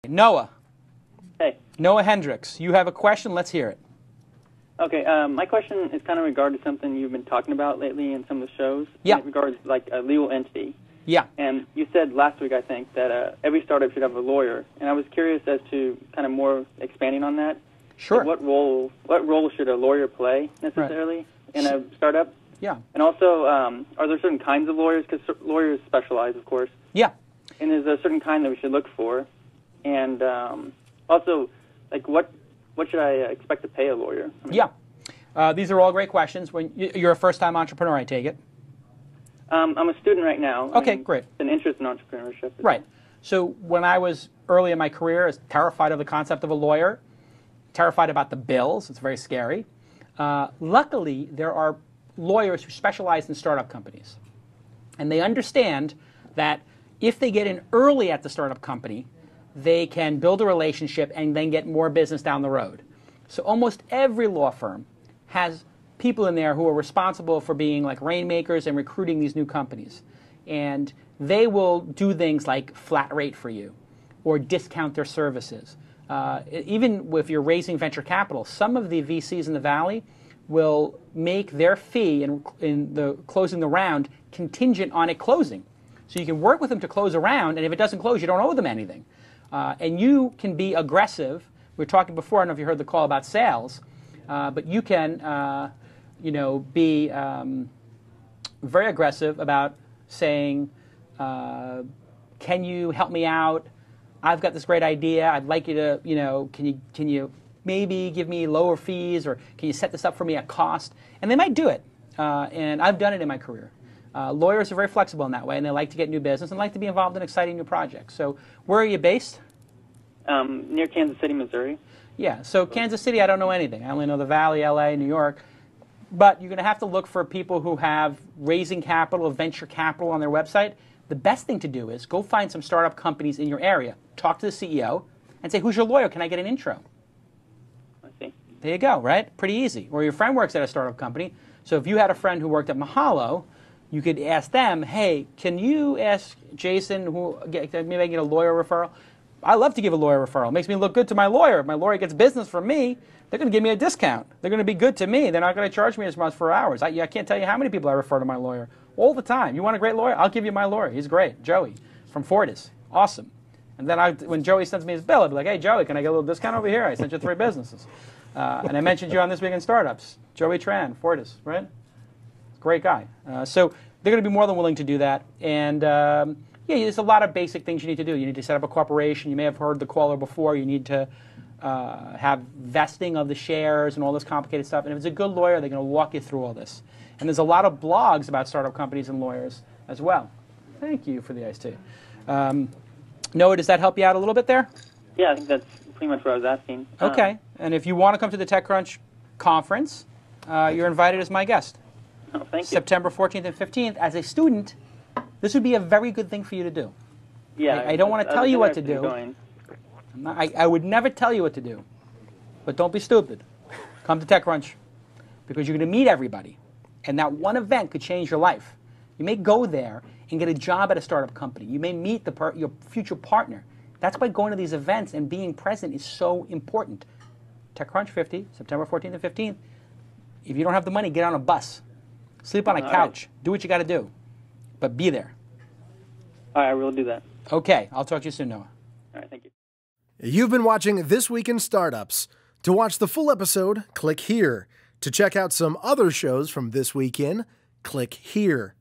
Noah. Hey. Noah Hendricks, you have a question? Let's hear it. Okay, my question is kind of regard to something you've been talking about lately in some of the shows. Yeah. In regards like a legal entity. Yeah. And you said last week, I think, that every startup should have a lawyer. And I was curious as to kind of more expanding on that. Sure. Like what role should a lawyer play necessarily in a startup? Yeah. And also, are there certain kinds of lawyers? Because lawyers specialize, of course. Yeah. And is there a certain kind that we should look for? And also, like what should I expect to pay a lawyer? Yeah. These are all great questions. When you're a first-time entrepreneur, I take it. I'm a student right now. Okay, great. An interest in entrepreneurship. Right. So when I was early in my career, I was terrified of the concept of a lawyer, terrified about the bills. It's very scary. Luckily, there are lawyers who specialize in startup companies. And they understand that if they get in early at the startup company, they can build a relationship and then get more business down the road. So almost every law firm has people in there who are responsible for being like rainmakers and recruiting these new companies. And they will do things like flat rate for you or discount their services. Even if you're raising venture capital, some of the VCs in the Valley will make their fee in the closing the round contingent on it closing. So you can work with them to close a round, and if it doesn't close, you don't owe them anything. And you can be aggressive. We were talking before, I don't know if you heard the call about sales, but you can be very aggressive about saying, can you help me out? I've got this great idea. I'd like you to, can you maybe give me lower fees, or can you set this up for me at cost? And they might do it. And I've done it in my career. Lawyers are very flexible in that way, and they like to get new business and like to be involved in exciting new projects. So where are you based? Near Kansas City, Missouri. Yeah, so Kansas City, I don't know anything. I only know the Valley, LA, New York. But you're going to have to look for people who have raising capital, venture capital on their website. The best thing to do is go find some startup companies in your area, talk to the CEO, and say, who's your lawyer? Can I get an intro? I see. There you go, right? Pretty easy. Or your friend works at a startup company. So if you had a friend who worked at Mahalo, you could ask them, hey, can you ask Jason, maybe I can get a lawyer referral? I love to give a lawyer referral. It makes me look good to my lawyer. If my lawyer gets business from me, they're going to give me a discount. They're going to be good to me. They're not going to charge me as much for hours. I can't tell you how many people I refer to my lawyer all the time. You want a great lawyer? I'll give you my lawyer. He's great. Joey from Fortis. Awesome. And then when Joey sends me his bill, I'll be like, hey, Joey, can I get a little discount over here? I sent you 3 businesses. And I mentioned you on This Week in Startups. Joey Tran, Fortis, right? Great guy. So they're going to be more than willing to do that. And yeah, there's a lot of basic things you need to do. You need to set up a corporation. You may have heard the caller before. You need to have vesting of the shares and all this complicated stuff. And if it's a good lawyer, they're going to walk you through all this. And there's a lot of blogs about startup companies and lawyers as well. Thank you for the iced tea. Noah, does that help you out a little bit there? Yeah, I think that's pretty much what I was asking. Okay. And if you want to come to the TechCrunch conference, you're invited as my guest. Oh, thank you. September 14th and 15th. As a student, this would be a very good thing for you to do. Yeah, I don't want to tell you what to do. I would never tell you what to do. But don't be stupid. Come to TechCrunch, because you're going to meet everybody. And that one event could change your life. You may go there and get a job at a startup company. You may meet your future partner. That's why going to these events and being present is so important. TechCrunch 50, September 14th and 15th. If you don't have the money, get on a bus. Sleep on a couch. Do what you got to do. But be there. All right, I will do that. Okay. I'll talk to you soon, Noah. All right, thank you. You've been watching This Week in Startups. To watch the full episode, click here. To check out some other shows from This Week In, click here.